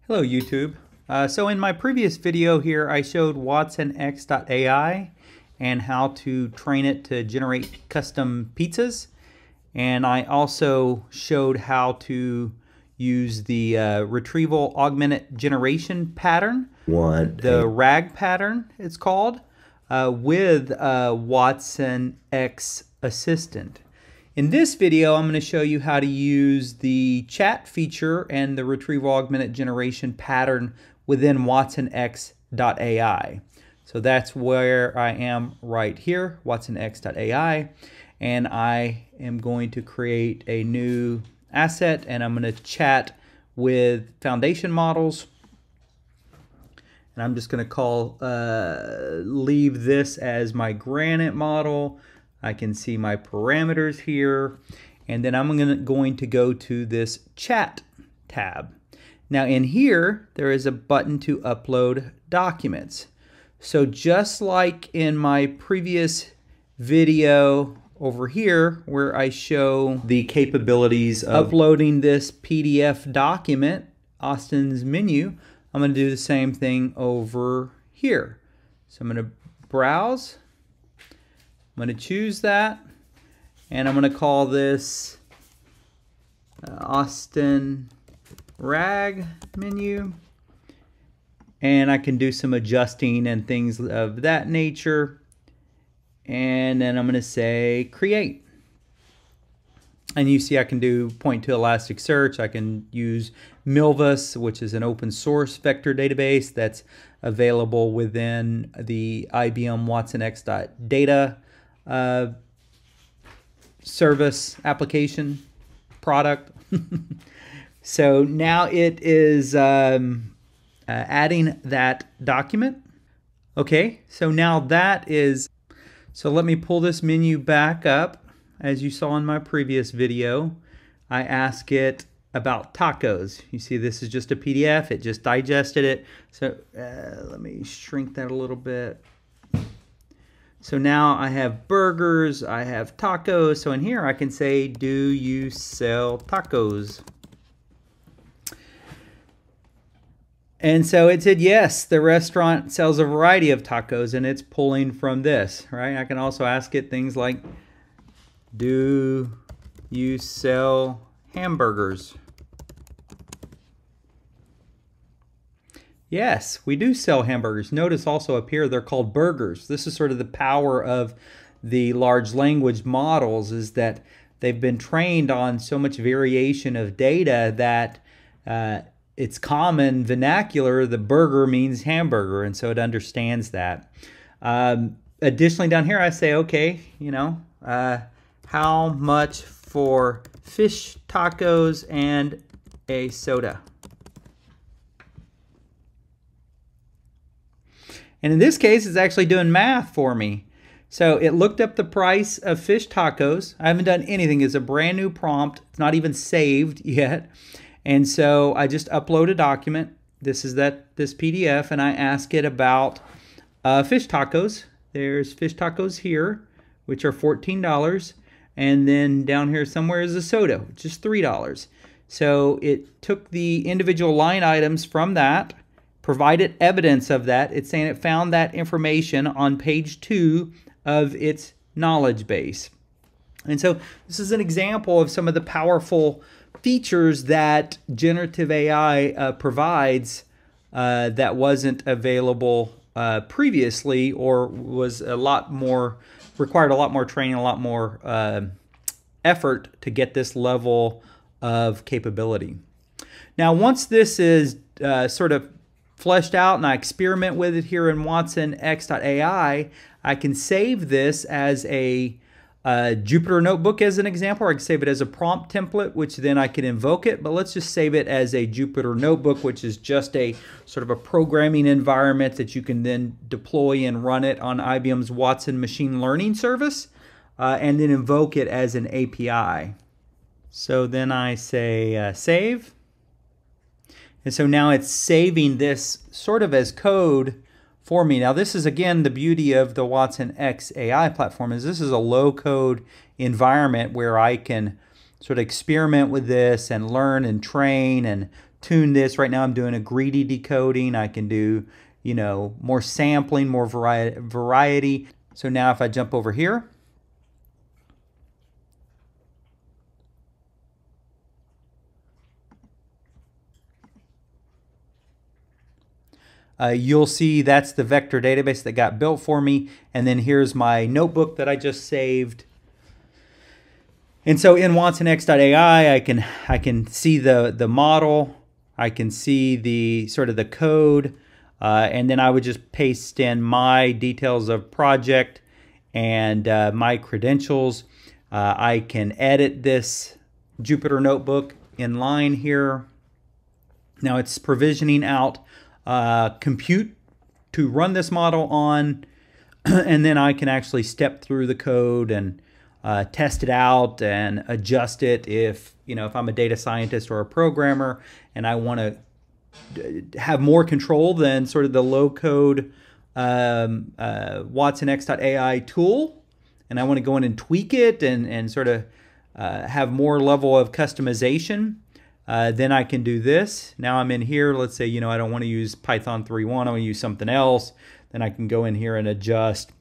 Hello YouTube. So in my previous video here I showed watsonx.ai and how to train it to generate custom pizzas, and I also showed how to use the Retrieval Augmented Generation pattern, the RAG pattern it's called, with Watson X Assistant. In this video, I'm going to show you how to use the chat feature and the Retrieval Augmented Generation pattern within watsonx.ai. So that's where I am right here, watsonx.ai, and I am going to create a new asset, and I'm going to chat with foundation models. And I'm just going to leave this as my granite model. I can see my parameters here, and then I'm going to go to this chat tab. Now in here, there is a button to upload documents. So just like in my previous video over here, where I show the capabilities of uploading this PDF document, Austin's menu, I'm going to do the same thing over here. So I'm going to browse. I'm going to choose that, and I'm going to call this Austin RAG menu, and I can do some adjusting and things of that nature, and then I'm going to say create. And you see I can do point to Elasticsearch. I can use Milvus, which is an open source vector database that's available within the IBM Watson X.data service application product. So now it is adding that document. Okay, so now that is, so let me pull this menu back up. As you saw in my previous video, I ask it about tacos. You see this is just a PDF, it just digested it. So let me shrink that a little bit. So now I have burgers, I have tacos. So in here I can say, do you sell tacos? And so it said, yes, the restaurant sells a variety of tacos, and it's pulling from this, right? I can also ask it things like, do you sell hamburgers? Yes, we do sell hamburgers. Notice also up here they're called burgers. This is sort of the power of the large language models, is that they've been trained on so much variation of data that it's common vernacular. The burger means hamburger, and so it understands that. Additionally, down here I say, okay, you know, how much for fish tacos and a soda? And in this case, it's actually doing math for me. So it looked up the price of fish tacos. I haven't done anything. It's a brand new prompt. It's not even saved yet. And so I just upload a document. This is this PDF, and I ask it about fish tacos. There's fish tacos here, which are $14. And then down here somewhere is a soda, which is $3. So it took the individual line items from that, provided evidence of that. It's saying it found that information on page 2 of its knowledge base. And so this is an example of some of the powerful features that generative AI provides that wasn't available previously, or was required a lot more training, a lot more effort to get this level of capability. Now once this is sort of fleshed out and I experiment with it here in watsonx.ai, I can save this as a Jupyter Notebook as an example, or I can save it as a prompt template, which then I can invoke it. But let's just save it as a Jupyter Notebook, which is just a sort of a programming environment that you can then deploy and run it on IBM's Watson Machine Learning service, and then invoke it as an API. So then I say save. And so now it's saving this sort of as code for me. Now this is again the beauty of the Watson X AI platform, is this is a low-code environment where I can sort of experiment with this and learn and train and tune this. Right now I'm doing a greedy decoding. I can do, you know, more sampling, more variety. So now if I jump over here, you'll see that's the vector database that got built for me. And then here's my notebook that I just saved. And so in watsonx.ai, I can see the model, I can see the sort of the code, and then I would just paste in my details of project and my credentials. I can edit this Jupyter Notebook in line here. Now it's provisioning out compute to run this model on, and then I can actually step through the code and test it out and adjust it if I'm a data scientist or a programmer and I want to have more control than sort of the low-code watsonx.ai tool, and I want to go in and tweak it and sort of have more level of customization. Then I can do this. Now I'm in here. Let's say I don't want to use Python 3.1. I want to use something else. Then I can go in here and adjust.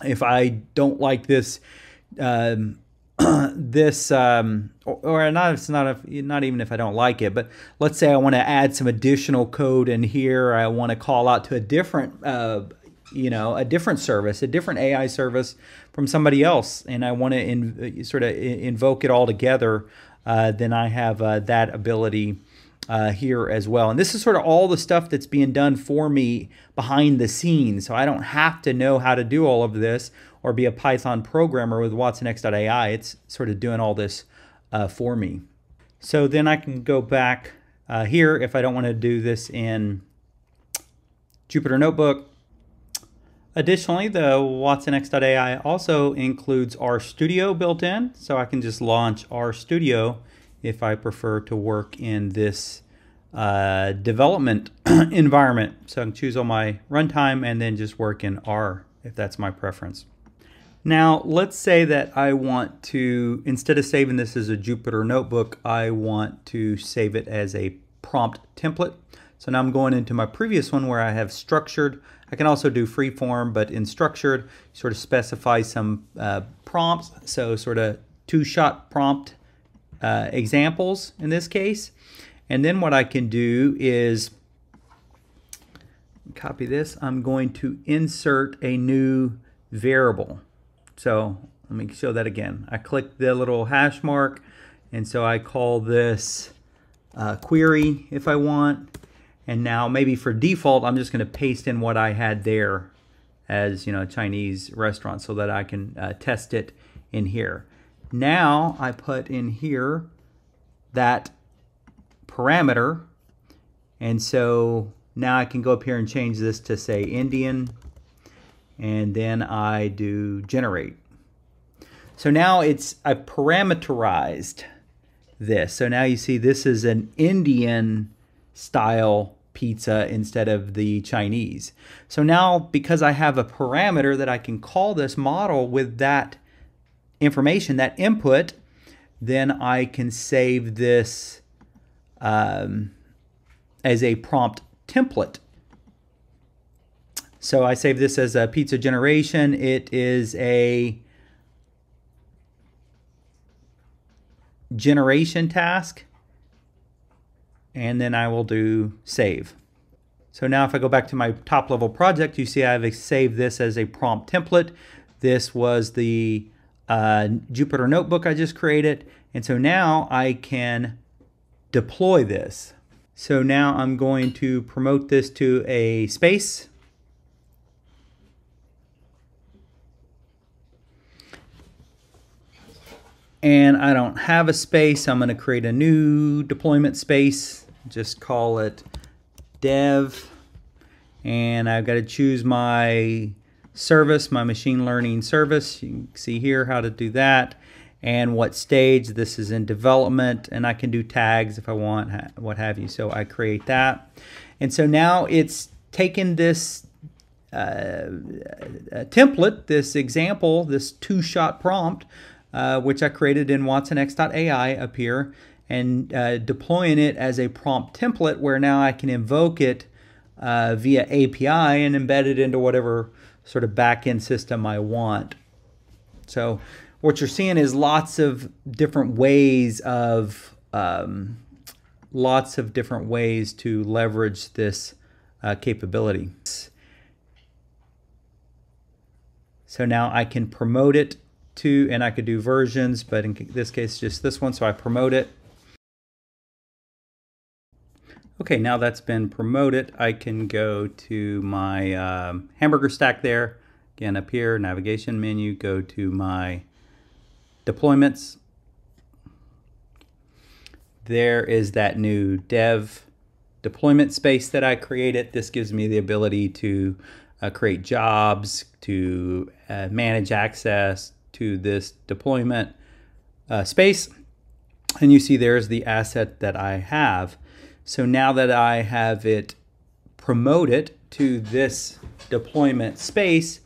If I don't like this, or not even if I don't like it, but let's say I want to add some additional code in here. I want to call out to a different a different service, a different AI service from somebody else, and I want to sort of invoke it all together. Then I have that ability here as well. And this is sort of all the stuff that's being done for me behind the scenes. So I don't have to know how to do all of this or be a Python programmer with watsonx.ai. It's sort of doing all this for me. So then I can go back here if I don't want to do this in Jupyter Notebook. Additionally, the watsonx.ai also includes RStudio built in, so I can just launch RStudio if I prefer to work in this development environment. So I can choose on my runtime and then just work in R if that's my preference. Now, let's say that I want to, instead of saving this as a Jupyter Notebook, I want to save it as a prompt template. So now I'm going into my previous one where I have structured. I can also do freeform, but in structured, sort of specify some prompts. So sort of two-shot prompt examples in this case. And then what I can do is copy this. I'm going to insert a new variable. So let me show that again. I click the little hash mark, and so I call this query if I want. And now maybe for default, I'm just going to paste in what I had there as a Chinese restaurant so that I can test it in here. Now I put in here that parameter, and so now I can go up here and change this to say Indian, and then I do generate. So now I parameterized this. So now you see this is an Indian style pizza instead of the Chinese. So now because I have a parameter that I can call this model with that information, that input, then I can save this as a prompt template. So I save this as a pizza generation. It is a generation task, and then I will do save. So now if I go back to my top level project, you see I've saved this as a prompt template. This was the Jupyter Notebook I just created, and so now I can deploy this. So now I'm going to promote this to a space. And I don't have a space. I'm going to create a new deployment space. Just call it dev. And I've got to choose my service, my machine learning service. You can see here how to do that. And what stage this is in development. And I can do tags if I want, what have you. So I create that. And so now it's taken this template, this example, this two-shot prompt, which I created in watsonx.ai up here, and deploying it as a prompt template where now I can invoke it via API and embed it into whatever sort of back-end system I want. So what you're seeing is lots of different ways to leverage this capability. So now I can promote it to, and I could do versions, but in this case just this one, so I promote it. Okay, now that's been promoted, I can go to my hamburger stack there. Again, up here, navigation menu, go to my deployments. There is that new dev deployment space that I created. This gives me the ability to create jobs, to manage access to this deployment space. And you see there's the asset that I have. So now that I have it promoted to this deployment space,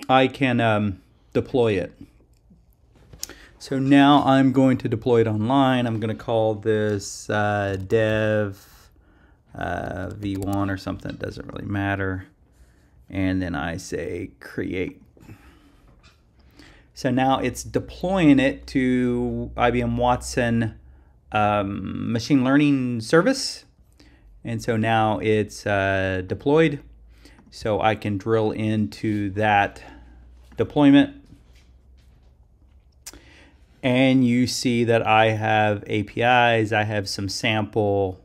I can deploy it. So now I'm going to deploy it online. I'm going to call this dev v1 or something. It doesn't really matter. And then I say create. So now it's deploying it to IBM Watson Machine Learning service. And so now it's deployed. So I can drill into that deployment. And you see that I have APIs, I have some sample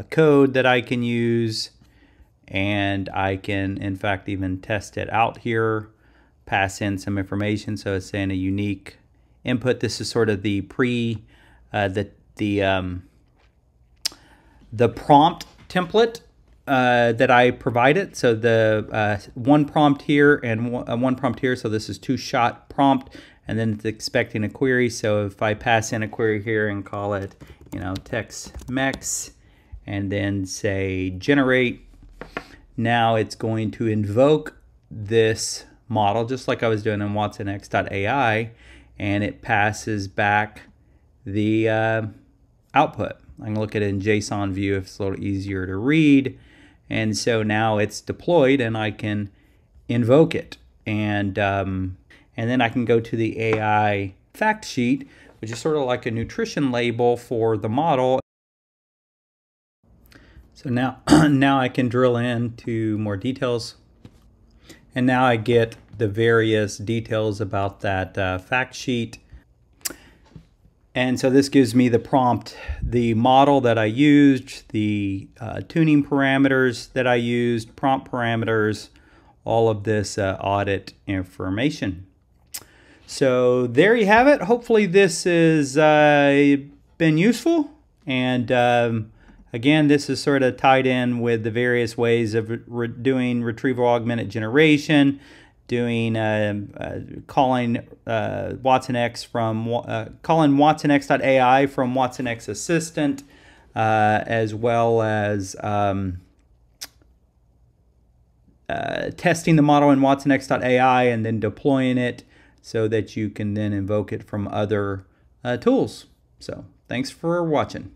code that I can use, and I can in fact even test it out here, pass in some information. So it's saying a unique input. This is sort of the the prompt template that I provided. So the one prompt here and one prompt here. So this is two-shot prompt, and then it's expecting a query. So if I pass in a query here and call it, Tex-Mex, and then say generate, now it's going to invoke this model just like I was doing in watsonx.ai, and it passes back the output. I can look at it in JSON view if it's a little easier to read. And so now it's deployed and I can invoke it. And then I can go to the AI fact sheet, which is sort of like a nutrition label for the model. So now, now I can drill into more details. And now I get the various details about that fact sheet. And so this gives me the prompt, the model that I used, the tuning parameters that I used, prompt parameters, all of this audit information. So there you have it. Hopefully this has been useful. And again, this is sort of tied in with the various ways of doing retrieval augmented generation, doing calling watsonx from calling watsonx.ai from watsonx assistant, as well as testing the model in watsonx.ai and then deploying it so that you can then invoke it from other tools. So thanks for watching.